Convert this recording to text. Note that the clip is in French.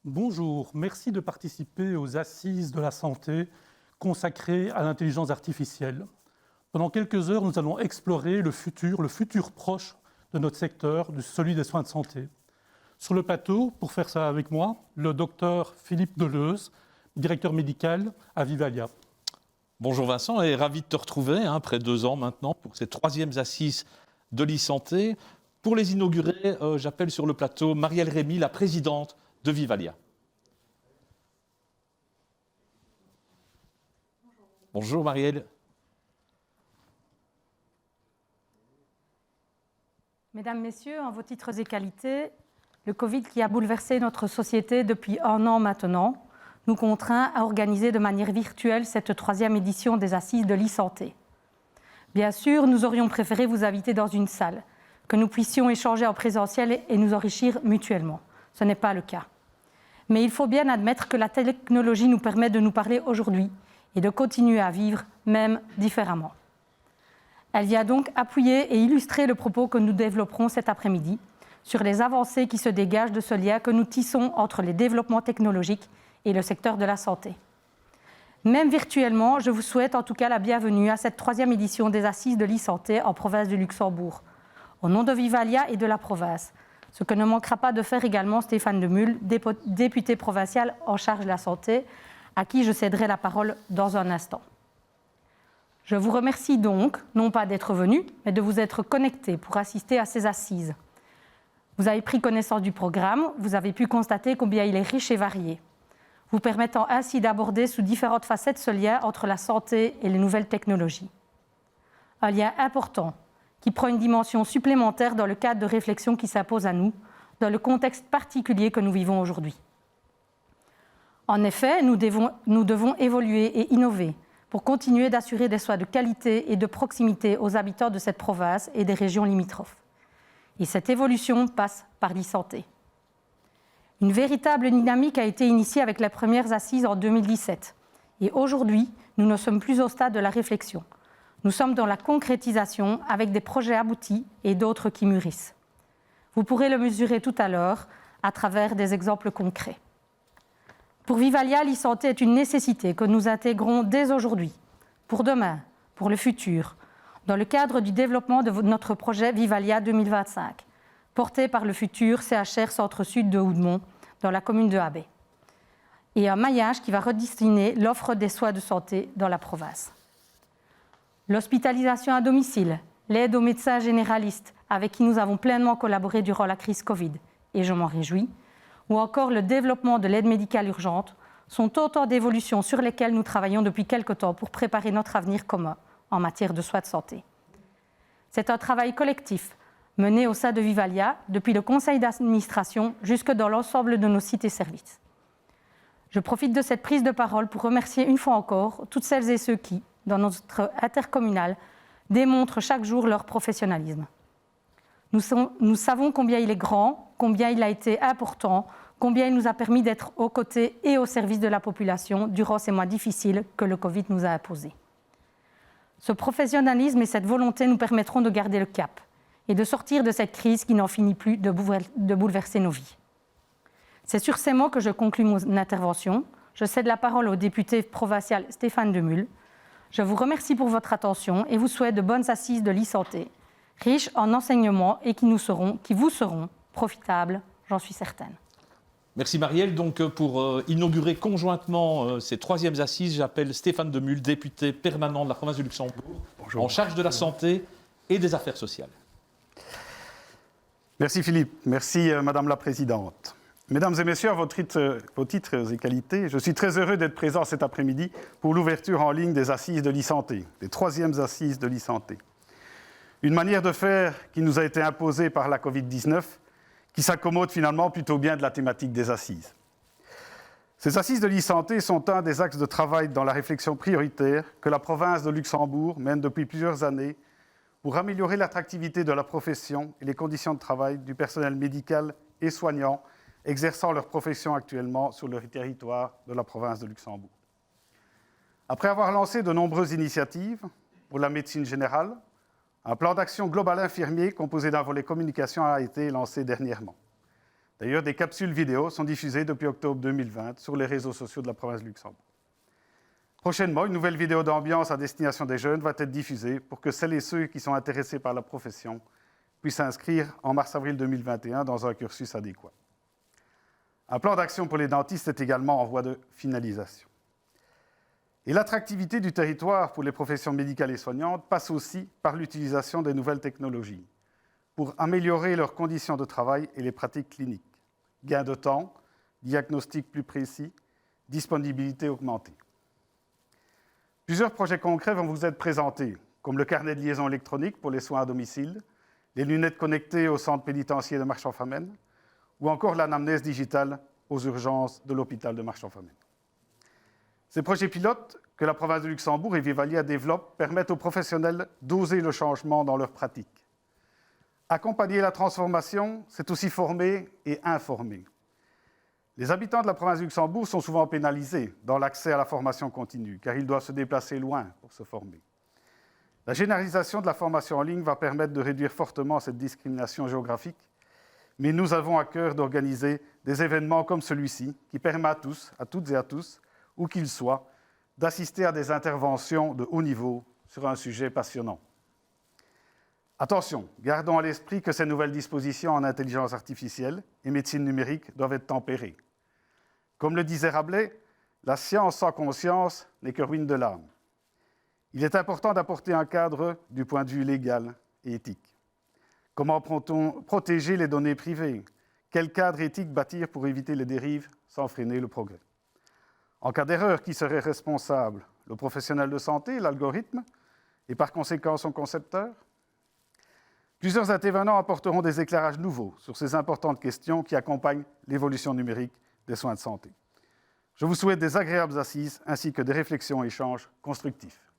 Bonjour, merci de participer aux Assises de la santé consacrées à l'intelligence artificielle. Pendant quelques heures, nous allons explorer le futur proche de notre secteur, celui des soins de santé. Sur le plateau, pour faire ça avec moi, le docteur Philippe Deleuze, directeur médical à Vivalia. Bonjour Vincent, et ravi de te retrouver, après 2 ans maintenant, pour ces 3e Assises de l'e-santé. Pour les inaugurer, j'appelle sur le plateau Marielle Rémy, la présidente de Vivalia. Bonjour Marielle. Mesdames, Messieurs, en vos titres et qualités, le Covid qui a bouleversé notre société depuis 1 an maintenant nous contraint à organiser de manière virtuelle cette 3e édition des Assises de l'e-santé. Bien sûr, nous aurions préféré vous inviter dans une salle, que nous puissions échanger en présentiel et nous enrichir mutuellement. Ce n'est pas le cas. Mais il faut bien admettre que la technologie nous permet de nous parler aujourd'hui et de continuer à vivre, même différemment. Elle vient donc appuyer et illustrer le propos que nous développerons cet après-midi sur les avancées qui se dégagent de ce lien que nous tissons entre les développements technologiques et le secteur de la santé. Même virtuellement, je vous souhaite en tout cas la bienvenue à cette 3e édition des Assises de l'e-santé en province du Luxembourg, au nom de Vivalia et de la province, ce que ne manquera pas de faire également Stéphane Demul, député provincial en charge de la santé, à qui je céderai la parole dans un instant. Je vous remercie donc, non pas d'être venu, mais de vous être connecté pour assister à ces assises. Vous avez pris connaissance du programme, vous avez pu constater combien il est riche et varié, vous permettant ainsi d'aborder sous différentes facettes ce lien entre la santé et les nouvelles technologies. Un lien important qui prend une dimension supplémentaire dans le cadre de réflexion qui s'impose à nous, dans le contexte particulier que nous vivons aujourd'hui. En effet, nous devons évoluer et innover pour continuer d'assurer des soins de qualité et de proximité aux habitants de cette province et des régions limitrophes. Et cette évolution passe par l'e-santé. Une véritable dynamique a été initiée avec les premières assises en 2017. Et aujourd'hui, nous ne sommes plus au stade de la réflexion. Nous sommes dans la concrétisation avec des projets aboutis et d'autres qui mûrissent. Vous pourrez le mesurer tout à l'heure à travers des exemples concrets. Pour Vivalia, l'e-santé est une nécessité que nous intégrons dès aujourd'hui, pour demain, pour le futur, dans le cadre du développement de notre projet Vivalia 2025, porté par le futur CHR Centre-Sud de Houdemont, dans la commune de Habay, et un maillage qui va redessiner l'offre des soins de santé dans la province. L'hospitalisation à domicile, l'aide aux médecins généralistes, avec qui nous avons pleinement collaboré durant la crise Covid, et je m'en réjouis, ou encore le développement de l'aide médicale urgente, sont autant d'évolutions sur lesquelles nous travaillons depuis quelque temps pour préparer notre avenir commun en matière de soins de santé. C'est un travail collectif mené au sein de Vivalia, depuis le conseil d'administration jusque dans l'ensemble de nos sites et services. Je profite de cette prise de parole pour remercier une fois encore toutes celles et ceux qui, dans notre intercommunal, démontrent chaque jour leur professionnalisme. Nous savons combien il est grand, combien il a été important, combien il nous a permis d'être aux côtés et au service de la population durant ces mois difficiles que le Covid nous a imposés. Ce professionnalisme et cette volonté nous permettront de garder le cap et de sortir de cette crise qui n'en finit plus de bouleverser nos vies. C'est sur ces mots que je conclus mon intervention. Je cède la parole au député provincial Stéphane Demul. Je vous remercie pour votre attention et vous souhaite de bonnes assises de l'e-santé, riches en enseignements et qui vous seront profitables, j'en suis certaine. Merci Marielle. Donc pour inaugurer conjointement ces 3e assises, j'appelle Stéphane Demul, député permanent de la province du Luxembourg, en charge de la santé et des affaires sociales. Merci Philippe, merci Madame la Présidente. Mesdames et Messieurs, à vos titres et qualités, je suis très heureux d'être présent cet après-midi pour l'ouverture en ligne des assises de l'e-santé, les 3e assises de l'e-santé. Une manière de faire qui nous a été imposée par la Covid-19, qui s'accommode finalement plutôt bien de la thématique des assises. Ces assises de l'e-santé sont un des axes de travail dans la réflexion prioritaire que la province de Luxembourg mène depuis plusieurs années pour améliorer l'attractivité de la profession et les conditions de travail du personnel médical et soignant exerçant leur profession actuellement sur le territoire de la province de Luxembourg. Après avoir lancé de nombreuses initiatives pour la médecine générale, un plan d'action global infirmier composé d'un volet communication a été lancé dernièrement. D'ailleurs, des capsules vidéo sont diffusées depuis octobre 2020 sur les réseaux sociaux de la province de Luxembourg. Prochainement, une nouvelle vidéo d'ambiance à destination des jeunes va être diffusée pour que celles et ceux qui sont intéressés par la profession puissent s'inscrire en mars-avril 2021 dans un cursus adéquat. Un plan d'action pour les dentistes est également en voie de finalisation. Et l'attractivité du territoire pour les professions médicales et soignantes passe aussi par l'utilisation des nouvelles technologies pour améliorer leurs conditions de travail et les pratiques cliniques. Gain de temps, diagnostic plus précis, disponibilité augmentée. Plusieurs projets concrets vont vous être présentés, comme le carnet de liaison électronique pour les soins à domicile, les lunettes connectées au centre pénitentiaire de Marchand-Famenne, ou encore l'anamnèse digitale aux urgences de l'hôpital de Marchand-Famenne. Ces projets pilotes que la province de Luxembourg et Vivalia développent permettent aux professionnels d'oser le changement dans leurs pratiques. Accompagner la transformation, c'est aussi former et informer. Les habitants de la province de Luxembourg sont souvent pénalisés dans l'accès à la formation continue, car ils doivent se déplacer loin pour se former. La généralisation de la formation en ligne va permettre de réduire fortement cette discrimination géographique, mais nous avons à cœur d'organiser des événements comme celui-ci, qui permettent à toutes et à tous, où qu'ils soient, d'assister à des interventions de haut niveau sur un sujet passionnant. Attention, gardons à l'esprit que ces nouvelles dispositions en intelligence artificielle et médecine numérique doivent être tempérées. Comme le disait Rabelais, la science sans conscience n'est que ruine de l'âme. Il est important d'apporter un cadre du point de vue légal et éthique. Comment protéger les données privées? Quel cadre éthique bâtir pour éviter les dérives sans freiner le progrès? En cas d'erreur, qui serait responsable? Le professionnel de santé, l'algorithme, et par conséquent son concepteur? Plusieurs intervenants apporteront des éclairages nouveaux sur ces importantes questions qui accompagnent l'évolution numérique des soins de santé. Je vous souhaite des agréables assises ainsi que des réflexions et échanges constructifs.